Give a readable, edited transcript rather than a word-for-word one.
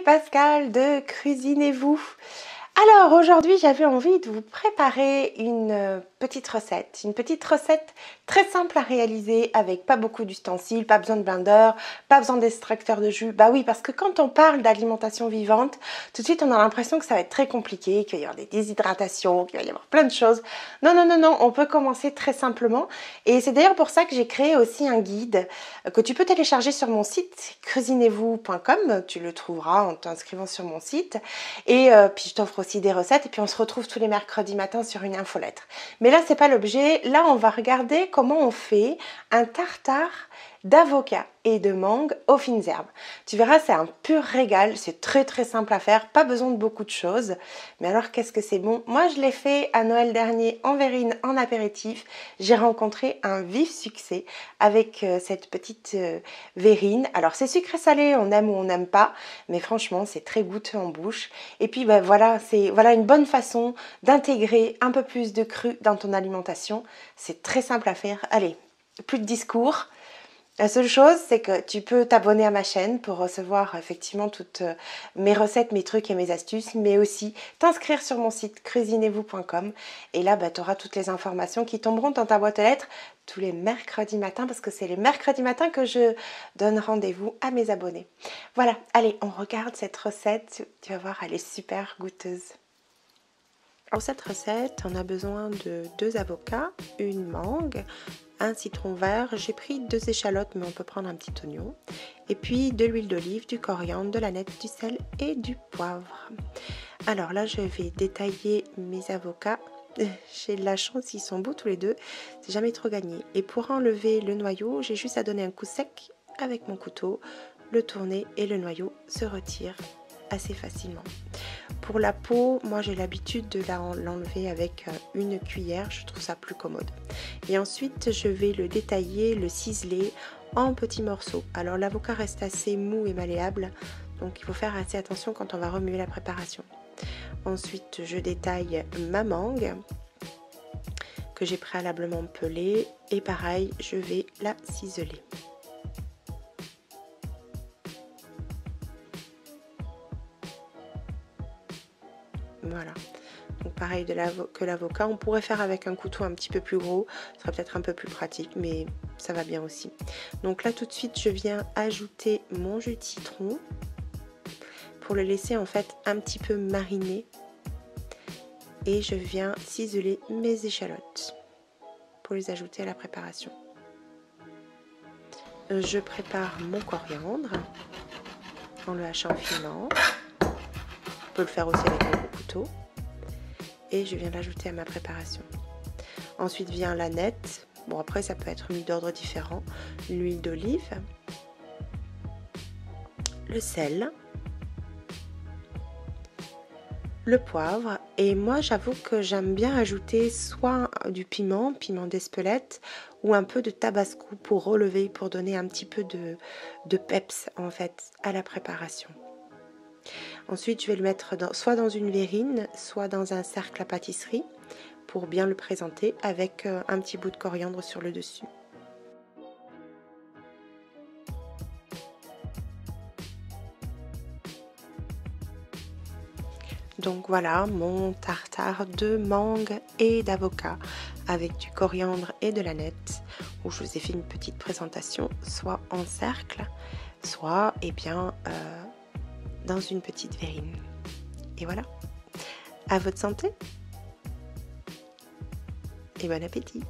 Pascal de Cuisinez-vous. Alors aujourd'hui j'avais envie de vous préparer une petite recette très simple à réaliser avec pas beaucoup d'ustensiles, pas besoin de blender, pas besoin d'extracteur de jus. Bah oui, parce que quand on parle d'alimentation vivante, tout de suite on a l'impression que ça va être très compliqué, qu'il va y avoir des déshydratations, qu'il va y avoir plein de choses. Non, non, non, non, on peut commencer très simplement et c'est d'ailleurs pour ça que j'ai créé aussi un guide que tu peux télécharger sur mon site cuisinezvous.com, tu le trouveras en t'inscrivant sur mon site et puis je t'offre aussi des recettes et puis on se retrouve tous les mercredis matins sur une infolettre. Mais là c'est pas l'objet, là on va regarder comment on fait un tartare d'avocat et de mangue aux fines herbes. Tu verras, c'est un pur régal, c'est très très simple à faire, pas besoin de beaucoup de choses. Mais alors qu'est-ce que c'est bon? Moi je l'ai fait à Noël dernier en verrine, en apéritif. J'ai rencontré un vif succès avec cette petite verrine. Alors c'est sucré salé, on aime ou on n'aime pas, mais franchement c'est très goûteux en bouche. Et puis ben, voilà, c'est une bonne façon d'intégrer un peu plus de cru dans ton alimentation. C'est très simple à faire. Allez, plus de discours. La seule chose, c'est que tu peux t'abonner à ma chaîne pour recevoir effectivement toutes mes recettes, mes trucs et mes astuces, mais aussi t'inscrire sur mon site cuisinezvous.com et là, tu auras toutes les informations qui tomberont dans ta boîte aux lettres tous les mercredis matins parce que c'est les mercredis matins que je donne rendez-vous à mes abonnés. Voilà, allez, on regarde cette recette, tu vas voir, elle est super goûteuse. Pour cette recette, on a besoin de 2 avocats, une mangue, un citron vert, j'ai pris 2 échalotes mais on peut prendre un petit oignon, et puis de l'huile d'olive, du coriandre, de l'aneth, du sel et du poivre. Alors là je vais détailler mes avocats, j'ai de la chance, ils sont beaux tous les deux, c'est jamais trop gagné. Et pour enlever le noyau, j'ai juste à donner un coup sec avec mon couteau, le tourner et le noyau se retire assez facilement. Pour la peau, moi j'ai l'habitude de l'enlever avec une cuillère, je trouve ça plus commode. Et ensuite je vais le détailler, le ciseler en petits morceaux. Alors l'avocat reste assez mou et malléable, donc il faut faire assez attention quand on va remuer la préparation. Ensuite je détaille ma mangue que j'ai préalablement pelée et pareil je vais la ciseler. Voilà, donc pareil que l'avocat, on pourrait faire avec un couteau un petit peu plus gros, ce serait peut-être un peu plus pratique, mais ça va bien aussi. Donc là tout de suite je viens ajouter mon jus de citron pour le laisser en fait un petit peu mariner et je viens ciseler mes échalotes pour les ajouter à la préparation. Je prépare mon coriandre en le hachant finement. On peut le faire aussi avec un gros couteau. Et je viens l'ajouter à ma préparation. Ensuite vient l'aneth. Bon, après ça peut être mis d'ordre différent. L'huile d'olive. Le sel. Le poivre. Et moi j'avoue que j'aime bien ajouter soit du piment d'Espelette, ou un peu de tabasco pour relever, pour donner un petit peu de peps en fait à la préparation. Ensuite, je vais le mettre soit dans une verrine, soit dans un cercle à pâtisserie pour bien le présenter avec un petit bout de coriandre sur le dessus. Donc voilà mon tartare de mangue et d'avocat avec du coriandre et de l'aneth où je vous ai fait une petite présentation soit en cercle, soit dans une petite verrine. Et voilà, à votre santé et bon appétit!